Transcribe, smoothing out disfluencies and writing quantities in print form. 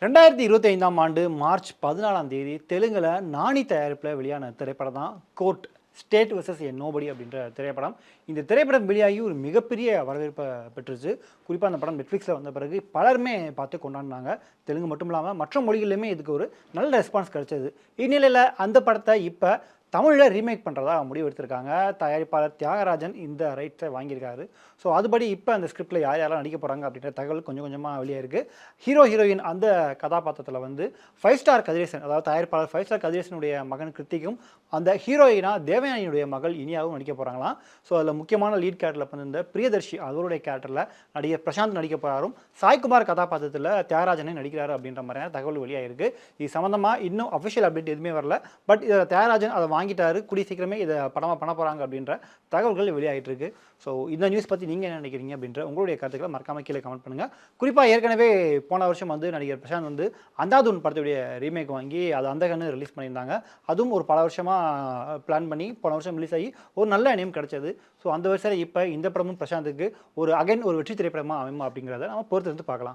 2025ஆம் ஆண்டு மார்ச் 14ஆம் தேதி தெலுங்குல நானி தயாரிப்பில் வெளியான திரைப்படம் தான் கோர்ட் ஸ்டேட் வெர்சஸ் எ நோபடி அப்படின்ற திரைப்படம். இந்த திரைப்படம் வெளியாகி ஒரு மிகப்பெரிய வரவேற்பை பெற்றுச்சு. குறிப்பாக அந்த படம் நெட்ஃப்ளிக்ஸில் வந்த பிறகு பலருமே பார்த்து கொண்டாடினாங்க. தெலுங்கு மட்டும் இல்லாமல் மற்ற மொழிகளிலுமே இதுக்கு ஒரு நல்ல ரெஸ்பான்ஸ் கிடைச்சது. இந்நிலையில் அந்த படத்தை இப்போ தமிழில் ரீமேக் பண்ணுறதா முடிவு எடுத்திருக்காங்க. தயாரிப்பாளர் தியாகராஜன் இந்த ரைட்ஸை வாங்கியிருக்காரு. ஸோ அதுபடி இப்போ அந்த ஸ்கிரிப்டில் யார் யாரெல்லாம் நடிக்க போகிறாங்க அப்படின்ற தகவல் கொஞ்சம் கொஞ்சமாக வெளியே இருக்குது. ஹீரோயின் அந்த கதாபாத்திரத்தில் வந்து 5 ஸ்டார் கதிரேசன், அதாவது தயாரிப்பாளர் 5 ஸ்டார் கதிரேசனுடைய மகன் கிருத்திக்கும் அந்த ஹீரோயினா தேவயானியுடைய மகள் இனியாவும் நடிக்க போகிறாங்களாம். ஸோ அதில் முக்கியமான லீட் கேரக்டரில் வந்து இந்த பிரியதர்ஷி அவருடைய கேரக்டரில் நடிகர் பிரசாந்த் நடிக்க போகிறாரும். சாய்குமார் கதாபாத்திரத்தில் தியாகராஜனே நடிக்கிறாரு அப்படின்ற மாதிரியான தகவல் வெளியாகிருக்கு. இது சம்மந்தமாக இன்னும் அஃபிஷியல் அப்டேட் எதுவுமே வரல. பட் இதில் தியாகராஜன் அதை வாங்கிட்டாரு, கூடிய சீக்கிரமே இதை படமாக பண்ண போகிறாங்க அப்படின்ற தகவல்கள் வெளியாகிட்டு இருக்கு. ஸோ இந்த நியூஸ் பற்றி நீங்கள் என்ன நினைக்கிறீங்க அப்படின்ற உங்களுடைய கருத்துக்களை மறக்காம கீழே கமெண்ட் பண்ணுங்கள். குறிப்பாக ஏற்கனவே போன வருஷம் வந்து நடிகர் பிரசாந்த் வந்து அந்தாதுன் படத்துடைய ரீமேக் வாங்கி அது அந்த கண்ணு ரிலீஸ் பண்ணியிருந்தாங்க. அதுவும் ஒரு பல வருஷமாக பிளான் பண்ணி போன வருஷம் ரிலீஸ் ஆகி ஒரு நல்ல நேம் கிடைச்சது. ஸோ அந்த வருஷத்தில் இப்போ இந்த படமும் பிரசாந்துக்கு ஒரு வெற்றி திரைப்படமாக அமையுமா அப்படிங்கிறத நம்ம பொறுத்து இருந்து பார்க்கலாம்.